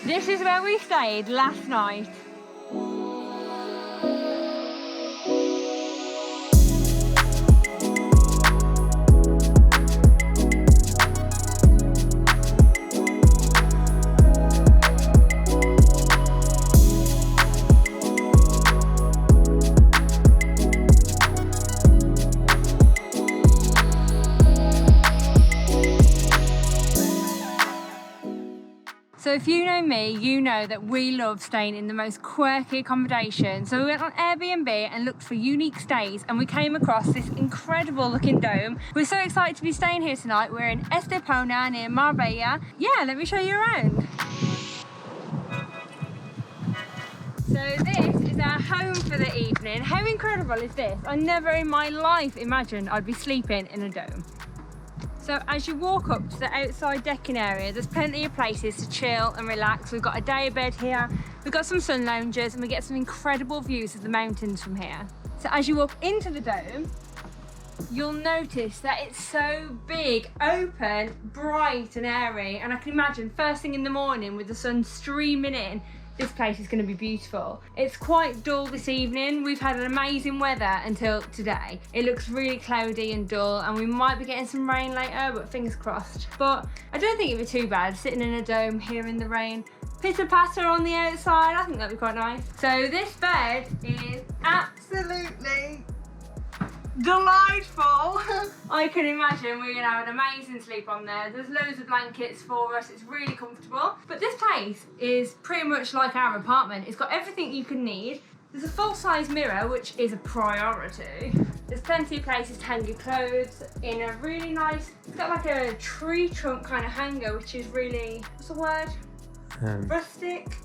This is where we stayed last night. So if you know me, you know that we love staying in the most quirky accommodation. So we went on Airbnb and looked for unique stays, and we came across this incredible looking dome. We're so excited to be staying here tonight. We're in Estepona near Marbella. Yeah, let me show you around. So this is our home for the evening. How incredible is this? I never in my life imagined I'd be sleeping in a dome. So as you walk up to the outside decking area, there's plenty of places to chill and relax. We've got a day bed here, we've got some sun loungers, and we get some incredible views of the mountains from here. So as you walk into the dome, you'll notice that it's so big, open, bright and airy. And I can imagine first thing in the morning with the sun streaming in, this place is going to be beautiful. It's quite dull this evening. We've had an amazing weather until today. It looks really cloudy and dull, and we might be getting some rain later, but fingers crossed. But I don't think it'd be too bad sitting in a dome here in the rain. Pitter patter on the outside, I think that'd be quite nice. So this bed is absolutely delightful. I can imagine we're gonna have an amazing sleep on there. There's loads of blankets for us, it's really comfortable. But this place is pretty much like our apartment. It's got everything you can need. There's a full-size mirror, which is a priority. There's plenty of places to hang your clothes in a really nice, it's got like a tree trunk kind of hanger, which is really, what's the word? Rustic.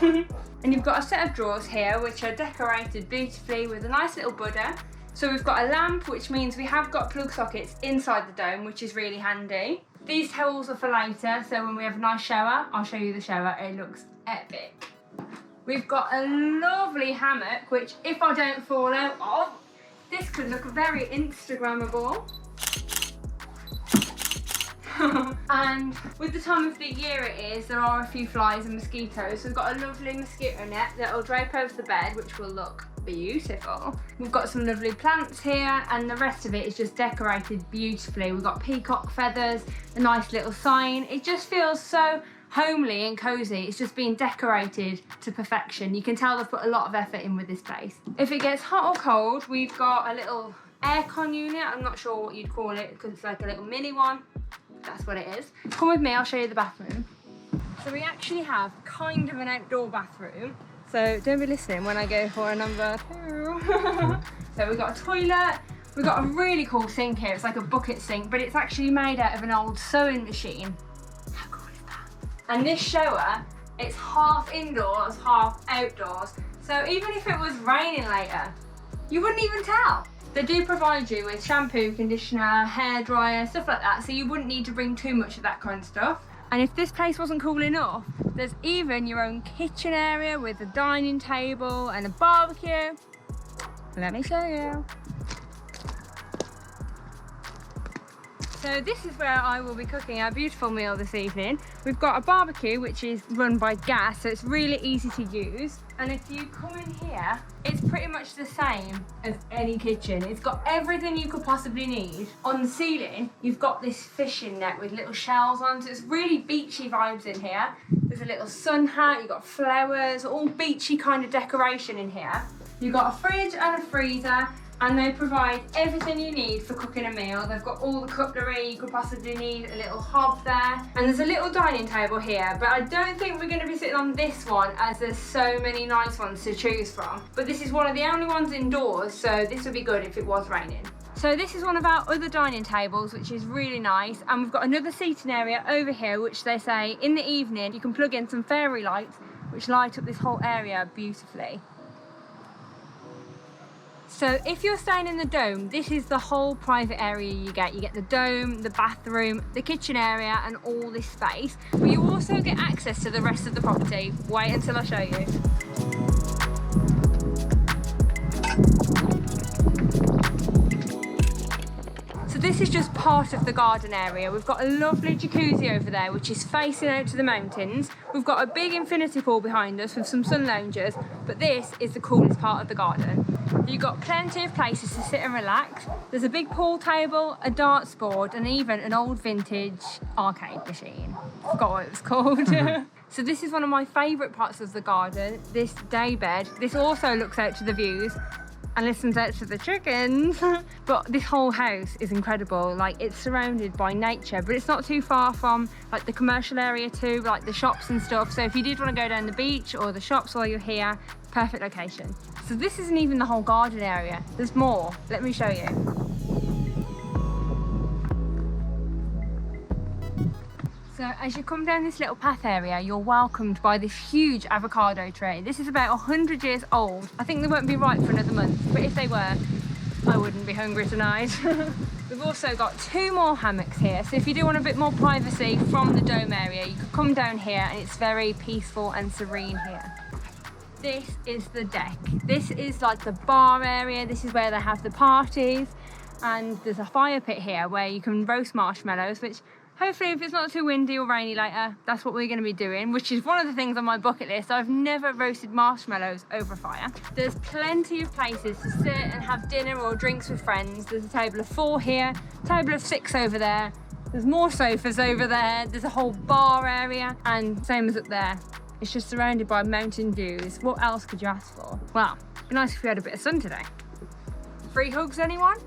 And you've got a set of drawers here, which are decorated beautifully with a nice little Buddha. So we've got a lamp, which means we have got plug sockets inside the dome, which is really handy. These towels are for later, so when we have a nice shower, I'll show you the shower. It looks epic. We've got a lovely hammock, which if I don't fall out of, this could look very Instagrammable. And with the time of the year it is, there are a few flies and mosquitoes. So we've got a lovely mosquito net that will drape over the bed, which will look beautiful. We've got some lovely plants here, and the rest of it is just decorated beautifully. We've got peacock feathers, a nice little sign. It just feels so homely and cozy. It's just been decorated to perfection. You can tell they've put a lot of effort in with this place. If it gets hot or cold, we've got a little aircon unit. I'm not sure what you'd call it because it's like a little mini one. That's what it is. Come with me, I'll show you the bathroom. So we actually have kind of an outdoor bathroom. So don't be listening when I go for a number 2. So we've got a toilet. We've got a really cool sink here. It's like a bucket sink, but it's actually made out of an old sewing machine. How cool is that? And this shower, it's half indoors, half outdoors. So even if it was raining later, you wouldn't even tell. They do provide you with shampoo, conditioner, hair dryer, stuff like that, so you wouldn't need to bring too much of that kind of stuff. And if this place wasn't cool enough, there's even your own kitchen area with a dining table and a barbecue. Let me show you. So this is where I will be cooking our beautiful meal this evening. We've got a barbecue which is run by gas, so it's really easy to use. And if you come in here, it's pretty much the same as any kitchen. It's got everything you could possibly need. On the ceiling, you've got this fishing net with little shells on, so it's really beachy vibes in here. There's a little sun hat, you've got flowers, all beachy kind of decoration in here. You've got a fridge and a freezer, and they provide everything you need for cooking a meal. They've got all the cutlery you could possibly need, a little hob there, and there's a little dining table here, but I don't think we're going to be sitting on this one as there's so many nice ones to choose from. But this is one of the only ones indoors, so this would be good if it was raining. So this is one of our other dining tables, which is really nice, and we've got another seating area over here, which they say in the evening you can plug in some fairy lights which light up this whole area beautifully. So if you're staying in the dome, this is the whole private area you get. You get the dome, the bathroom, the kitchen area, and all this space. But you also get access to the rest of the property. Wait until I show you. So So this is just part of the garden area. We've got a lovely jacuzzi over there, which is facing out to the mountains. We've got a big infinity pool behind us with some sun loungers, but this is the coolest part of the garden. You've got plenty of places to sit and relax. There's a big pool table, a darts board, and even an old vintage arcade machine. Forgot what it was called. So this is one of my favourite parts of the garden, this day bed. This also looks out to the views and listens out to the chickens. But this whole house is incredible. Like, it's surrounded by nature, but it's not too far from like the commercial area too, like the shops and stuff. So if you did want to go down the beach or the shops while you're here, perfect location. So this isn't even the whole garden area. There's more. Let me show you. So as you come down this little path area, you're welcomed by this huge avocado tree. This is about 100 years old. I think they won't be ripe for another month, but if they were, I wouldn't be hungry tonight. We've also got 2 more hammocks here. So if you do want a bit more privacy from the dome area, you could come down here and it's very peaceful and serene here. This is the deck. This is like the bar area. This is where they have the parties. And there's a fire pit here where you can roast marshmallows, which hopefully, if it's not too windy or rainy later, that's what we're going to be doing, which is one of the things on my bucket list. I've never roasted marshmallows over fire. There's plenty of places to sit and have dinner or drinks with friends. There's a table of 4 here, table of 6 over there. There's more sofas over there. There's a whole bar area, and same as up there. It's just surrounded by mountain views. What else could you ask for? Well, it'd be nice if we had a bit of sun today. Free hugs, anyone?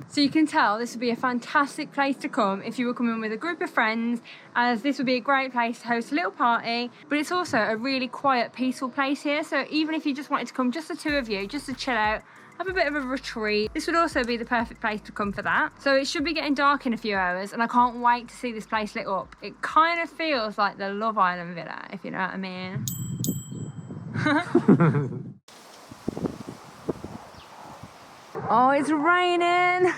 So you can tell this would be a fantastic place to come if you were coming with a group of friends, as this would be a great place to host a little party, but it's also a really quiet, peaceful place here. So even if you just wanted to come, just the 2 of you, just to chill out, have a bit of a retreat, this would also be the perfect place to come for that. So it should be getting dark in a few hours, and I can't wait to see this place lit up. It kind of feels like the Love Island villa, if you know what I mean. Oh, it's raining.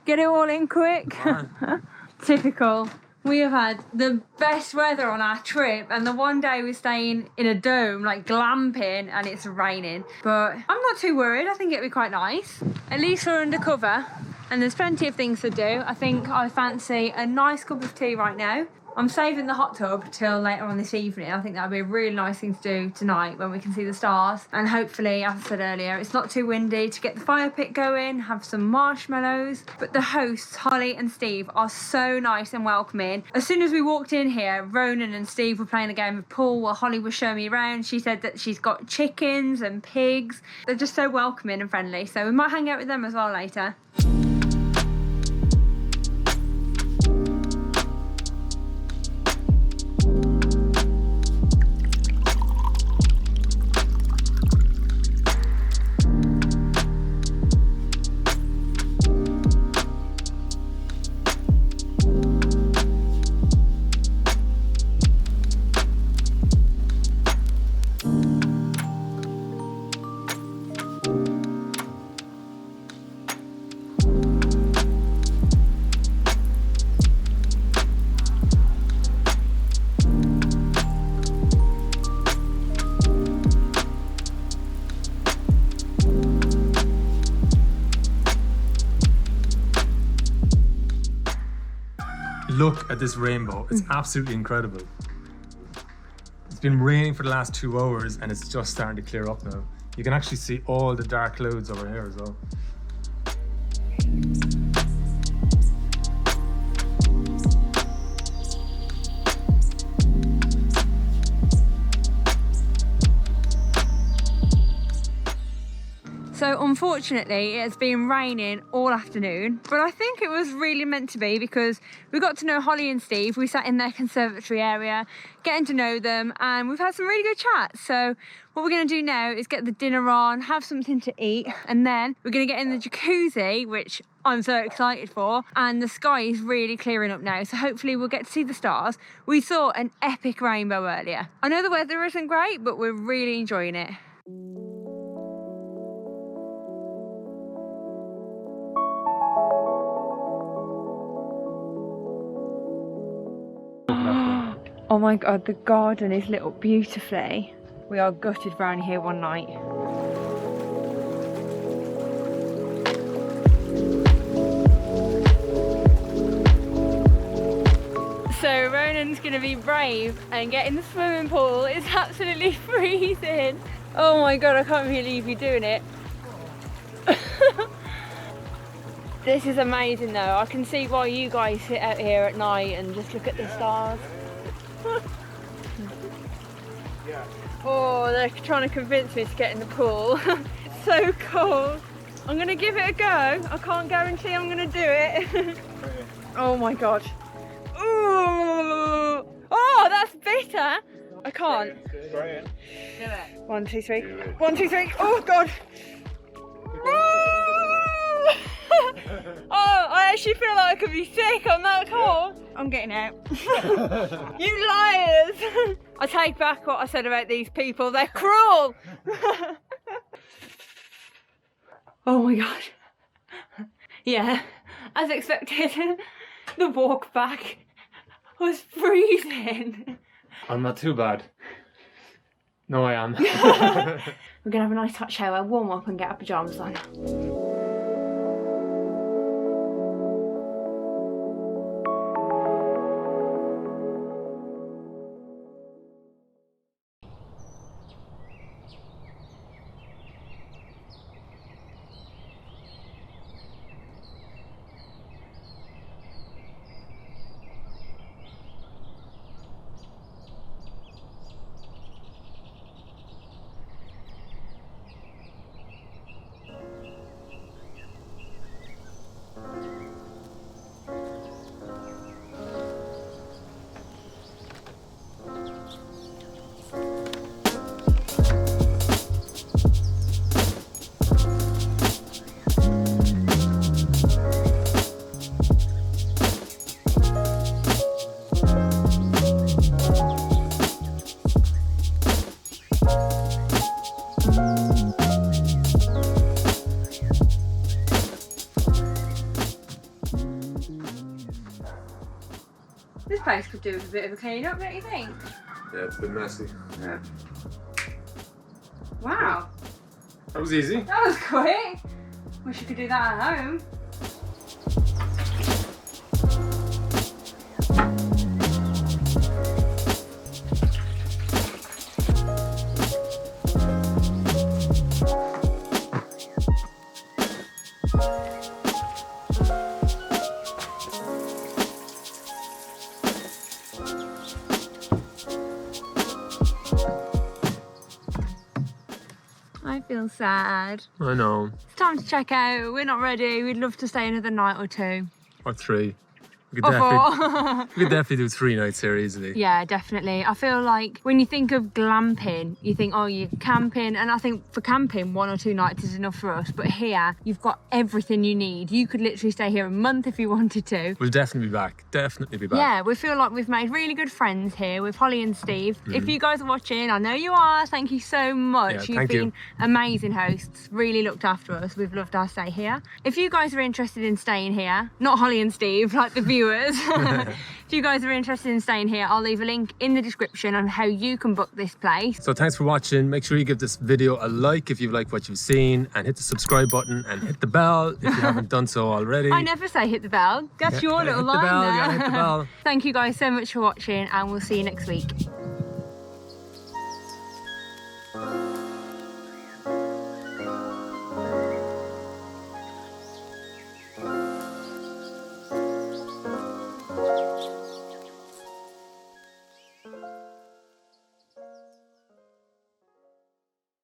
Get it all in quick. Typical. We have had the best weather on our trip, and the one day we're staying in a dome, like glamping, and it's raining. But I'm not too worried. I think it'll be quite nice. At least we're undercover, and there's plenty of things to do. I think I fancy a nice cup of tea right now. I'm saving the hot tub till later on this evening. I think that would be a really nice thing to do tonight when we can see the stars. And hopefully, as I said earlier, it's not too windy to get the fire pit going, have some marshmallows. But the hosts, Holly and Steve, are so nice and welcoming. As soon as we walked in here, Ronan and Steve were playing a game of pool while Holly was showing me around. She said that she's got chickens and pigs. They're just so welcoming and friendly. So we might hang out with them as well later. Look at this rainbow. It's absolutely incredible. It's been raining for the last 2 hours and it's just starting to clear up now. You can actually see all the dark clouds over here as well. So unfortunately, it's been raining all afternoon, but I think it was really meant to be because we got to know Holly and Steve. We sat in their conservatory area, getting to know them, and we've had some really good chats. So what we're going to do now is get the dinner on, have something to eat, and then we're going to get in the jacuzzi, which I'm so excited for, and the sky is really clearing up now, so hopefully we'll get to see the stars. We saw an epic rainbow earlier. I know the weather isn't great, but we're really enjoying it. Oh my god, the garden is lit up beautifully. We are gutted for only here one night. So Ronan's gonna be brave and get in the swimming pool. It's absolutely freezing. Oh my god, I can't believe you're doing it. This is amazing though. I can see why you guys sit out here at night and just look at the stars. Oh, they're trying to convince me to get in the pool. It's so cold. I'm gonna give it a go. I can't guarantee I'm gonna do it. Oh my god. Ooh. Oh, that's bitter. I can't. Try it. Do it. 1, 2, 3. 1, 2, 3. Oh god. Oh, I actually feel like I could be sick on that cold. I'm getting out. You liars! I take back what I said about these people. They're cruel. Oh my god. Yeah, as expected, the walk back was freezing. I'm not too bad. No, I am. We're gonna have a nice hot shower, warm up and get our pyjamas on. This place could do with a bit of a clean up, don't you think? Yeah, it's a bit messy. Yeah. Wow. That was easy. That was quick. Wish you could do that at home. I feel sad. I know. It's time to check out. We're not ready. We'd love to stay another night or 2. Or 3. We could, Or definitely, 4. we could definitely do 3 nights here easily. Yeah, definitely. I feel like when you think of glamping, you think, oh, you're camping. And I think for camping, 1 or 2 nights is enough for us. But here, you've got everything you need. You could literally stay here a month if you wanted to. We'll definitely be back. Definitely be back. Yeah, we feel like we've made really good friends here with Holly and Steve. If you guys are watching, I know you are. Thank you so much. Yeah, You've been amazing hosts. Really looked after us. We've loved our stay here. If you guys are interested in staying here, not Holly and Steve, like the viewers. If you guys are interested in staying here, I'll leave a link in the description on how you can book this place. So thanks for watching. Make sure you give this video a like if you've liked what you've seen, and hit the subscribe button and hit the bell if you haven't done so already. I never say hit the bell. That's your little line hit the bell, there. you gotta hit the bell. Thank you guys so much for watching, and we'll see you next week.